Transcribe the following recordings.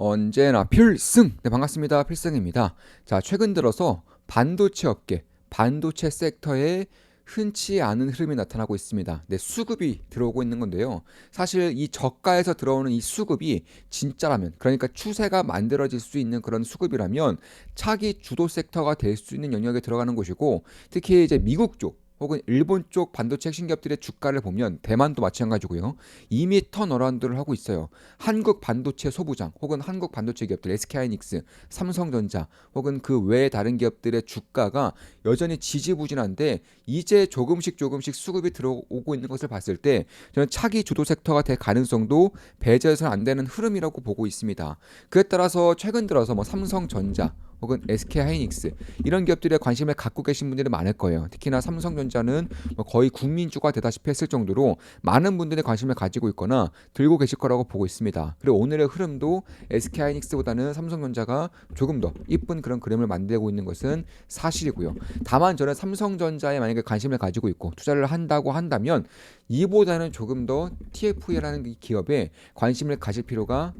언제나 필승! 네, 반갑습니다. 필승입니다. 자, 최근 들어서 반도체 업계, 반도체 섹터에 흔치 않은 흐름이 나타나고 있습니다. 네, 수급이 들어오고 있는 건데요. 사실 이 저가에서 들어오는 이 수급이 진짜라면, 그러니까 추세가 만들어질 수 있는 그런 수급이라면 차기 주도 섹터가 될 수 있는 영역에 들어가는 곳이고, 특히 이제 미국 쪽, 혹은 일본 쪽 반도체 핵심 기업들의 주가를 보면 대만도 마찬가지고요. 이미 턴어라운드를 하고 있어요. 한국 반도체 소부장 혹은 한국 반도체 기업들 SK하이닉스, 삼성전자 혹은 그 외의 다른 기업들의 주가가 여전히 지지부진한데 이제 조금씩 수급이 들어오고 있는 것을 봤을 때 저는 차기 주도 섹터가 될 가능성도 배제해서는 안 되는 흐름이라고 보고 있습니다. 그에 따라서 최근 들어서 뭐 삼성전자 혹은 SK하이닉스 이런 기업들에 관심을 갖고 계신 분들이 많을 거예요. 특히나 삼성전자는 뭐 거의 국민주가 되다시피 했을 정도로 많은 분들이 관심을 가지고 있거나 들고 계실 거라고 보고 있습니다. 그리고 오늘의 흐름도 SK하이닉스보다는 삼성전자가 조금 더 이쁜 그런 그림을 만들고 있는 것은 사실이고요. 다만 저는 삼성전자에 만약에 관심을 가지고 있고 투자를 한다고 한다면 이보다는 조금 더 TFE라는 기업에 관심을 가질 필요가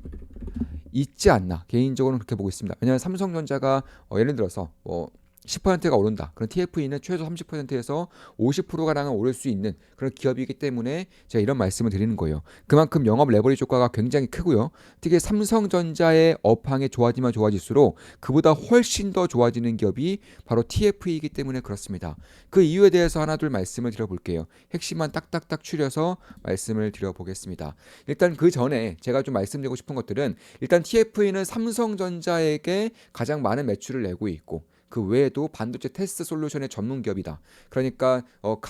있지 않나 개인적으로는 그렇게 보고 있습니다. 왜냐하면 삼성전자가 예를 들어서 10%가 오른다. 그런 TFE는 최소 30%에서 50%가량은 오를 수 있는 그런 기업이기 때문에 제가 이런 말씀을 드리는 거예요. 그만큼 영업 레버리지 효과가 굉장히 크고요. 특히 삼성전자의 업황이 좋아지면 좋아질수록 그보다 훨씬 더 좋아지는 기업이 바로 TFE이기 때문에 그렇습니다. 그 이유에 대해서 하나 둘 말씀을 드려볼게요. 핵심만 딱딱딱 추려서 말씀을 드려보겠습니다. 일단 그 전에 제가 좀 말씀드리고 싶은 것들은 일단 TFE는 삼성전자에게 가장 많은 매출을 내고 있고 그 외에도 반도체 테스트 솔루션의 전문 기업이다. 그러니까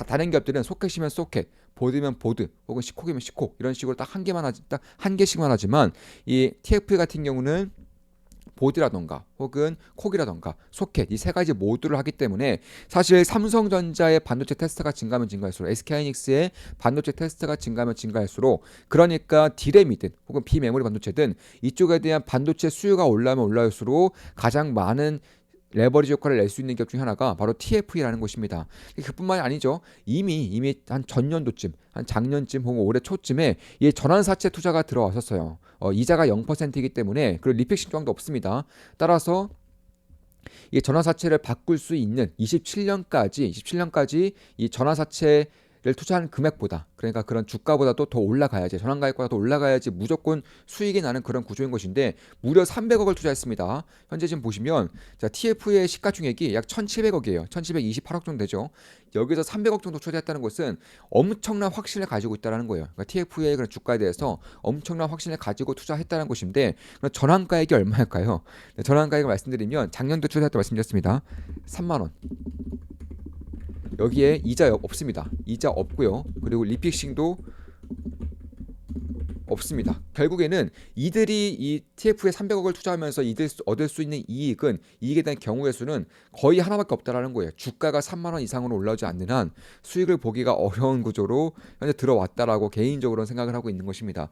다른 기업들은 소켓이면 소켓, 보드면 보드, 혹은 시콕이면 시콕 이런 식으로 딱 한 개씩만 하지만 이 TFE 같은 경우는 보드라던가 혹은 콕이라던가 소켓 이 세 가지 모두를 하기 때문에 사실 삼성전자의 반도체 테스트가 증가하면 증가할수록 SK하이닉스의 반도체 테스트가 증가하면 증가할수록 그러니까 디램이든 혹은 비메모리 반도체든 이쪽에 대한 반도체 수요가 올라오면 올라올수록 가장 많은 레버리지 효과를 낼 수 있는 기업 중 하나가 바로 TFE라는 것입니다. 그뿐만이 아니죠. 이미 한 전년도쯤, 한 작년쯤 혹은 올해 초쯤에 이 전환사채 투자가 들어왔었어요. 이자가 0%이기 때문에 그리고 리픽싱 조항도 없습니다. 따라서 이 전환사채를 바꿀 수 있는 27년까지 이 전환사채 를 투자한 금액보다 그러니까 그런 주가보다도 더 올라가야지 전환가액보다 더 올라가야지 무조건 수익이 나는 그런 구조인 것인데 무려 300억을 투자했습니다. 현재 지금 보시면 자, TF의 시가총액이 약 1,700억이에요. 1,728억 정도 되죠. 여기서 300억 정도 투자했다는 것은 엄청난 확신을 가지고 있다는 거예요. 그러니까 TF의 그런 주가에 대해서 엄청난 확신을 가지고 투자했다는 것인데 전환가액이 얼마일까요? 네, 전환가액을 말씀드리면 작년도 투자했다고 말씀드렸습니다. 3만 원. 여기에 이자 없습니다. 이자 없고요. 그리고 리픽싱도 없습니다. 결국에는 이들이 이 TF에 300억을 투자하면서 얻을 수 있는 이익에 대한 경우의 수는 거의 하나밖에 없다라는 거예요. 주가가 3만 원 이상으로 올라오지 않는 한 수익을 보기가 어려운 구조로 현재 들어왔다라고 개인적으로는 생각을 하고 있는 것입니다.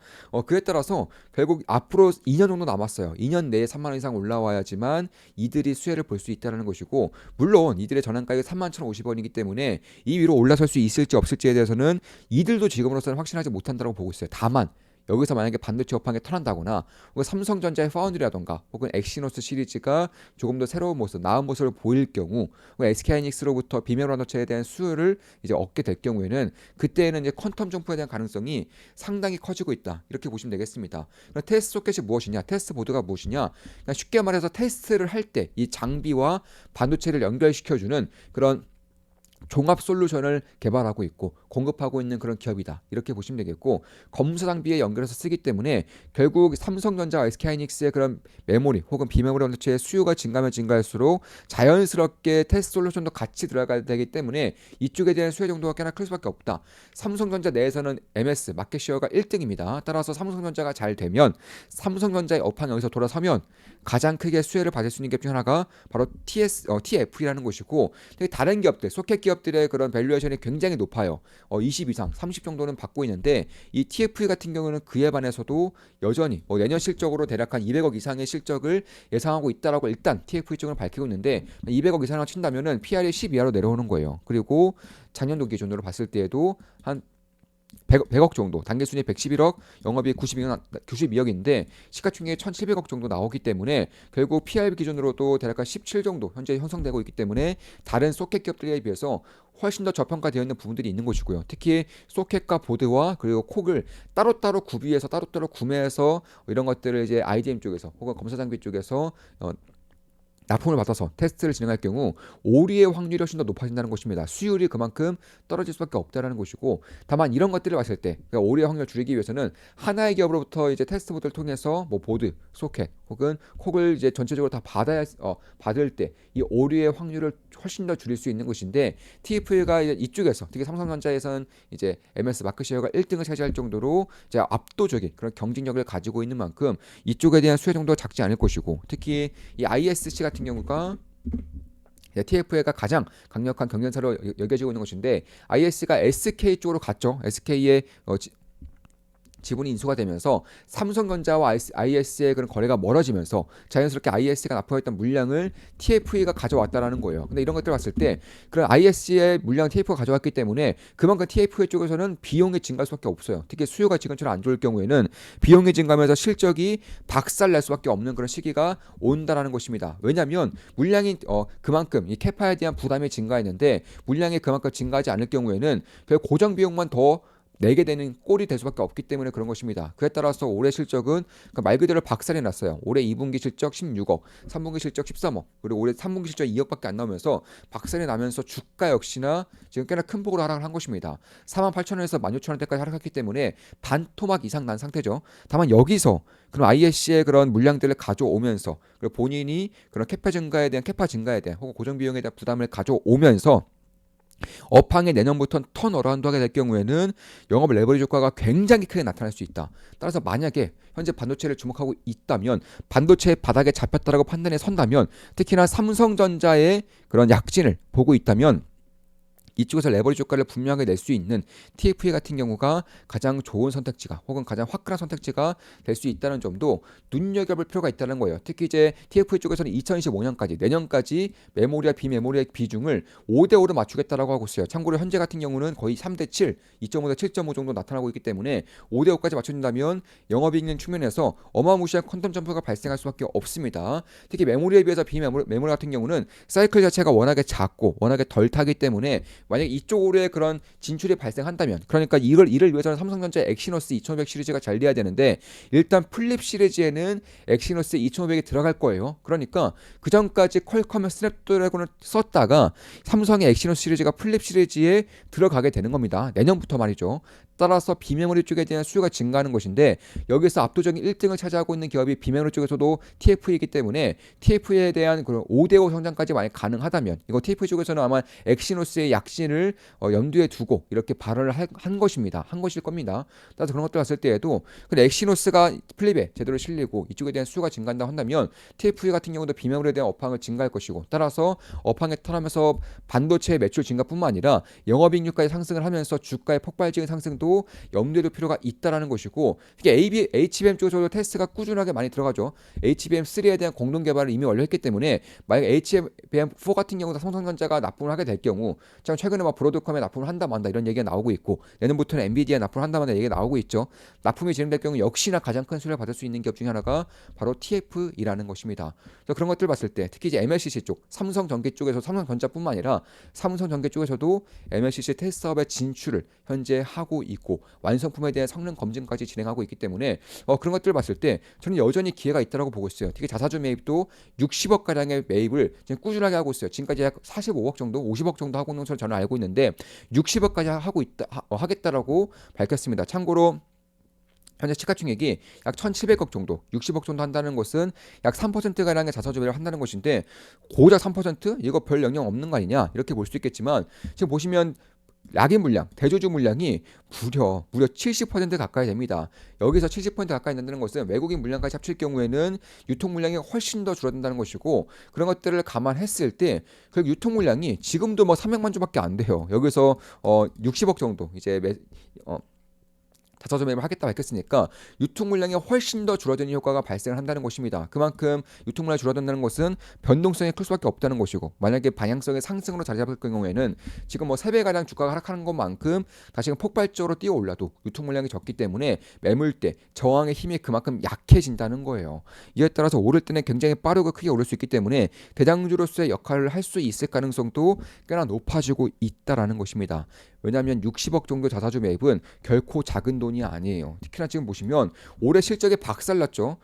그에 따라서 결국 앞으로 2년 정도 남았어요. 2년 내에 3만 원 이상 올라와야지만 이들이 수혜를 볼 수 있다는 것이고 물론 이들의 전환가액이 31,050원이기 때문에 이 위로 올라설 수 있을지 없을지에 대해서는 이들도 지금으로서는 확신하지 못한다고 보고 있어요. 다만 여기서 만약에 반도체 업황에 턴한다거나 혹은 삼성전자의 파운드리라던가 혹은 엑시노스 시리즈가 조금 더 새로운 모습, 나은 모습을 보일 경우 혹은 SK하이닉스로부터 비메모리 반도체에 대한 수요를 이제 얻게 될 경우에는 그때는 이제 퀀텀 점프에 대한 가능성이 상당히 커지고 있다. 이렇게 보시면 되겠습니다. 그럼 테스트 소켓이 무엇이냐? 테스트 보드가 무엇이냐? 그러니까 쉽게 말해서 테스트를 할 때 이 장비와 반도체를 연결시켜주는 그런 종합 솔루션을 개발하고 있고 공급하고 있는 그런 기업이다. 이렇게 보시면 되겠고 검사 장비에 연결해서 쓰기 때문에 결국 삼성전자, SK하이닉스의 그런 메모리 혹은 비메모리 반도체의 수요가 증가하면 증가할수록 자연스럽게 테스트 솔루션도 같이 들어가야 되기 때문에 이쪽에 대한 수요 정도가 꽤나 클 수밖에 없다. 삼성전자 내에서는 MS 마켓 쉐어가 1등입니다. 따라서 삼성전자가 잘 되면 삼성전자의 업황이 여기서 돌아서면 가장 크게 수혜를 받을 수 있는 기업 중 하나가 바로 TF라는 곳이고 다른 기업들, 소켓 기업들의 그런 밸류에이션이 굉장히 높아요. 20 이상, 30 정도는 받고 있는데 이 TFE 같은 경우는 그에 반해서도 여전히 내년 실적으로 대략 한 200억 이상의 실적을 예상하고 있다라고 일단 TFE 쪽을 밝히고 있는데 200억 이상을 친다면은 PR이 10 이하로 내려오는 거예요. 그리고 작년도 기준으로 봤을 때에도 한 100억 정도, 단기 순이익 111억, 영업이익 92억인데 시가총액 1,700억 정도 나오기 때문에 결국 PRB 기준으로도 대략 17 정도 현재 형성되고 있기 때문에 다른 소켓 기업들에 비해서 훨씬 더 저평가되어 있는 부분들이 있는 것이고요. 특히 소켓과 보드와 그리고 콕을 따로따로 구비해서 따로따로 구매해서 이런 것들을 이제 IDM 쪽에서 혹은 검사 장비 쪽에서 납품을 받아서 테스트를 진행할 경우 오류의 확률이 훨씬 더 높아진다는 것입니다. 수율이 그만큼 떨어질 수밖에 없다는 것이고, 다만 이런 것들을 봤을 때 그러니까 오류의 확률을 줄이기 위해서는 하나의 기업으로부터 이제 테스트 보드를 통해서 뭐 보드, 소켓 혹은 콕을 이제 전체적으로 다 받을 때 이 오류의 확률을 훨씬 더 줄일 수 있는 것인데, TF가 이쪽에서 특히 삼성전자에서는 이제 MS 마크셰어가 1등을 차지할 정도로 이제 압도적인 그런 경쟁력을 가지고 있는 만큼 이쪽에 대한 수혜 정도가 작지 않을 것이고, 특히 이 ISC 같은 경우가 TF가 가장 강력한 경쟁사로 여겨지고 있는 것인데, IS가 SK 쪽으로 갔죠. SK의 지분이 인수가 되면서 삼성전자와 IS의 그런 거래가 멀어지면서 자연스럽게 IS가 납품했던 물량을 TF가 가져왔다라는 거예요. 근데 이런 것들 봤을 때 그런 IS의 물량 TF가 가져왔기 때문에 그만큼 TF 쪽에서는 비용이 증가할 수밖에 없어요. 특히 수요가 지금처럼 안 좋을 경우에는 비용이 증가하면서 실적이 박살날 수밖에 없는 그런 시기가 온다라는 것입니다. 왜냐하면 물량이 그만큼 이 캐파에 대한 부담이 증가했는데 물량이 그만큼 증가하지 않을 경우에는 결국 고정 비용만 더 내게 되는 꼴이 될 수밖에 없기 때문에 그런 것입니다. 그에 따라서 올해 실적은 말 그대로 박살이 났어요. 올해 2분기 실적 16억, 3분기 실적 13억, 그리고 올해 3분기 실적 2억밖에 안 나오면서 박살이 나면서 주가 역시나 지금 꽤나 큰 폭으로 하락을 한 것입니다. 48,000원에서 16,000원대까지 하락했기 때문에 반토막 이상 난 상태죠. 다만 여기서 그럼 ISC의 그런 물량들을 가져오면서 그리고 본인이 그런 캐파 증가에 대한 혹은 고정 비용에 대한 부담을 가져오면서 업황이 내년부터 턴어라운드 하게 될 경우에는 영업 레버리지 효과가 굉장히 크게 나타날 수 있다. 따라서 만약에 현재 반도체를 주목하고 있다면, 반도체의 바닥에 잡혔다라고 판단에 선다면, 특히나 삼성전자의 그런 약진을 보고 있다면 이쪽에서 레버리지 효과를 분명하게 낼 수 있는 TFE 같은 경우가 가장 좋은 선택지가 혹은 가장 화끈한 선택지가 될 수 있다는 점도 눈여겨볼 필요가 있다는 거예요. 특히 이제 TFE 쪽에서는 2025년까지 내년까지 메모리와 비메모리의 비중을 5대5로 맞추겠다라고 하고 있어요. 참고로 현재 같은 경우는 거의 3대7, 2.5대 7.5 정도 나타나고 있기 때문에 5대5까지 맞춰진다면 영업이익 측면에서 어마무시한 퀀텀 점프가 발생할 수밖에 없습니다. 특히 메모리에 비해서 비메모리 같은 경우는 사이클 자체가 워낙에 작고 워낙에 덜 타기 때문에 만약 이쪽으로의 그런 진출이 발생한다면, 그러니까 이를 위해서는 삼성전자 엑시노스 2500 시리즈가 잘 돼야 되는데 일단 플립 시리즈에는 엑시노스 2500이 들어갈 거예요. 그러니까 그 전까지 퀄컴의 스냅드래곤을 썼다가 삼성의 엑시노스 시리즈가 플립 시리즈에 들어가게 되는 겁니다. 내년부터 말이죠. 따라서 비메모리 쪽에 대한 수요가 증가하는 것인데, 여기서 압도적인 1등을 차지하고 있는 기업이 비메모리 쪽에서도 TF이기 때문에 TF에 대한 그런 5대5 성장까지 만약 가능하다면, 이거 TF 쪽에서는 아마 엑시노스의 약진을 염두에 두고 이렇게 발언을 한 것입니다. 한 것일 겁니다. 따라서 그런 것들 봤을 때에도 근데 엑시노스가 플립에 제대로 실리고 이쪽에 대한 수요가 증가한다 한다면 TF 같은 경우도 비메모리에 대한 업황을 증가할 것이고, 따라서 업황에 턴하면서 반도체 매출 증가뿐만 아니라 영업이익률까지 상승을 하면서 주가의 폭발적인 상승도 염두에 둘 필요가 있다라는 것이고, 특히 HBM 쪽에서도 테스트가 꾸준하게 많이 들어가죠. HBM3에 대한 공동 개발을 이미 완료했기 때문에 만약 HBM4 같은 경우도 삼성전자가 납품을 하게 될 경우, 최근에 막 브로드컴에 납품을 한다 만다 이런 얘기가 나오고 있고, 내년부터는 엔비디아 납품을 한다 만다 얘기가 나오고 있죠. 납품이 진행될 경우 역시나 가장 큰 수혜를 받을 수 있는 기업 중에 하나가 바로 TF이라는 것입니다. 그런 것들 봤을 때 특히 이제 MLCC 쪽, 삼성전기 쪽에서 삼성전자뿐만 아니라 삼성전기 쪽에서도 MLCC 테스트 사업에 진출을 현재 하고 있고 완성품에 대한 성능 검증까지 진행하고 있기 때문에 그런 것들을 봤을 때 저는 여전히 기회가 있다고 보고 있어요. 특히 자사주 매입도 60억 가량의 매입을 지금 꾸준하게 하고 있어요. 지금까지 약 45억 정도, 50억 정도 하고 있는 것으로 저는 알고 있는데 60억까지 하겠다라고 밝혔습니다. 참고로 현재 시가총액이 약 1,700억 정도, 60억 정도 한다는 것은 약 3%가량의 자사주 매입을 한다는 것인데, 고작 3%? 이거 별 영향 없는 거 아니냐 이렇게 볼 수 있겠지만, 지금 보시면 락인 물량, 대조주 물량이 무려 70% 가까이 됩니다. 여기서 70% 가까이 된다는 것은 외국인 물량까지 합칠 경우에는 유통 물량이 훨씬 더 줄어든다는 것이고, 그런 것들을 감안했을 때 그 유통 물량이 지금도 뭐 300만 주밖에 안 돼요. 여기서 60억 정도 이제 자사주 매입을 하겠다 밝혔으니까 유통 물량이 훨씬 더 줄어드는 효과가 발생을 한다는 것입니다. 그만큼 유통 물량이 줄어든다는 것은 변동성이 클 수밖에 없다는 것이고, 만약에 방향성의 상승으로 자리 잡을 경우에는 지금 뭐 3배 가량 주가가 하락하는 것만큼 다시금 폭발적으로 뛰어 올라도 유통 물량이 적기 때문에 매물대 저항의 힘이 그만큼 약해진다는 거예요. 이에 따라서 오를 때는 굉장히 빠르고 크게 오를 수 있기 때문에 대장주로서의 역할을 할 수 있을 가능성도 꽤나 높아지고 있다라는 것입니다. 왜냐하면 60억 정도 자사주 매입은 결코 작은 돈이 아니에요. 특히나 지금 보시면 올해 실적이 박살났죠.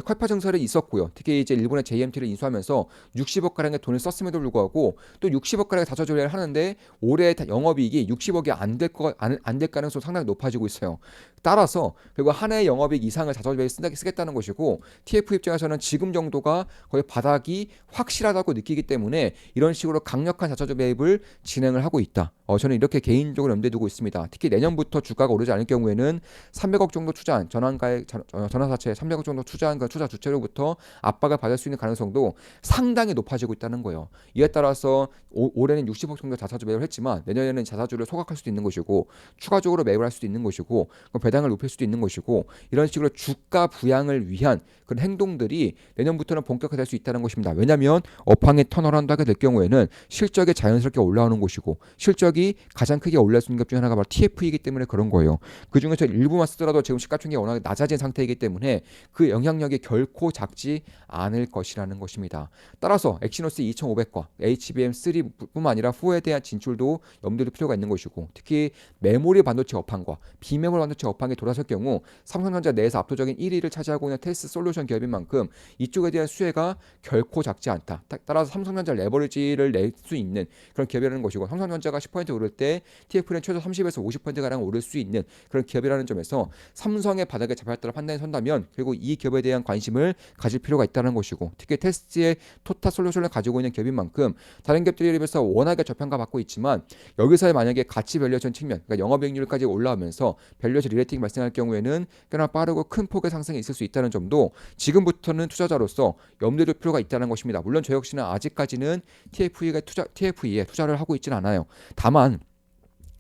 칼파 증설이 있었고요. 특히 이제 일본의 JMT를 인수하면서 60억 가량의 돈을 썼음에도 불구하고 또 60억 가량의 자사주 매입을 하는데 올해 영업이익이 60억이 안 될 가능성이 상당히 높아지고 있어요. 따라서 결국 한 해 영업이익 이상을 자사주 매입 쓰겠다는 것이고, TF 입장에서는 지금 정도가 거의 바닥이 확실하다고 느끼기 때문에 이런 식으로 강력한 자사주 매입을 진행을 하고 있다. 저는 이렇게 개인적으로 염두에 두고 있습니다. 특히 내년부터 주가가 오르지 않을 경우에는 300억 정도 투자한 전환사채에 300억 정도 투자한 그 투자 주체로부터 압박을 받을 수 있는 가능성도 상당히 높아지고 있다는 거예요. 이에 따라서 올해는 60억 정도 자사주 매입을 했지만 내년에는 자사주를 소각할 수도 있는 것이고, 추가적으로 매입을 할 수도 있는 것이고, 배당을 높일 수도 있는 것이고, 이런 식으로 주가 부양을 위한 그런 행동들이 내년부터는 본격화될 수 있다는 것입니다. 왜냐하면 업황이 턴어라운드 하게 될 경우에는 실적이 자연스럽게 올라오는 것이고, 실적이 가장 크게 올릴 수 있는 것 중에 하나가 바로 TF이기 때문에 그런 거예요. 그 중에서 일부만 쓰더라도 지금 시가총액이 워낙 낮아진 상태이기 때문에 그 영향력이 결코 작지 않을 것이라는 것입니다. 따라서 엑시노스 2500과 HBM3뿐만 아니라 후에 대한 진출도 염두에 둘 필요가 있는 것이고, 특히 메모리 반도체 업황과 비메모리 반도체 업황이 돌아설 경우 삼성전자 내에서 압도적인 1위를 차지하고 있는 테스트 솔루션 기업인 만큼 이쪽에 대한 수혜가 결코 작지 않다. 따라서 삼성전자 레버리지를 낼 수 있는 그런 기업이라는 것이고, 삼성전자가 10% 오를 때 TF는 최소 30에서 50%가량 오를 수 있는 그런 기업이라는 점에서 삼성의 바닥에 잡혔다는 판단이 선다면 그리고 이 기업에 대한 관심을 가질 필요가 있다는 것이고, 특히 테스트의 토타 솔루션을 가지고 있는 기업인 만큼 다른 기업들에 비해서 워낙에 저평가 받고 있지만, 여기서의 만약에 가치 밸류에이션 측면, 그러니까 영업이익률까지 올라오면서 밸류에이션 리레이팅이 발생할 경우에는 꽤나 빠르고 큰 폭의 상승이 있을 수 있다는 점도 지금부터는 투자자로서 염두에 둘 필요가 있다는 것입니다. 물론 저 역시는 아직까지는 TFE에 투자를 하고 있지는 않아요. 다만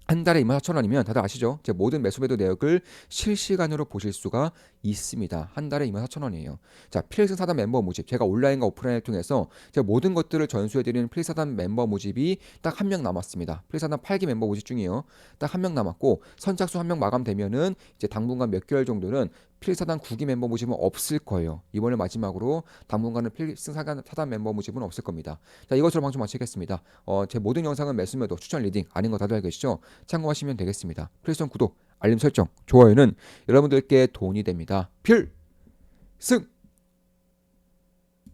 한 달에 24,000원이면 다들 아시죠? 제 모든 매수매도 내역을 실시간으로 보실 수가 있습니다. 한 달에 24,000원이에요. 자, 필승 사단 멤버 모집. 제가 온라인과 오프라인을 통해서 제가 모든 것들을 전수해드리는 필승 사단 멤버 모집이 딱 한 명 남았습니다. 필승 사단 8기 멤버 모집 중이에요. 딱 한 명 남았고, 선착순 한 명 마감되면은 이제 당분간 몇 개월 정도는 필사단 9기 멤버 모집은 없을 거예요. 이번에 마지막으로 당분간은 필승 사단 멤버 모집은 없을 겁니다. 자, 이것으로 방송 마치겠습니다. 제 모든 영상은 매수매도 추천 리딩 아닌 거 다들 알고 계시죠? 참고하시면 되겠습니다. 필승 구독, 알림 설정, 좋아요는 여러분들께 돈이 됩니다. 필승!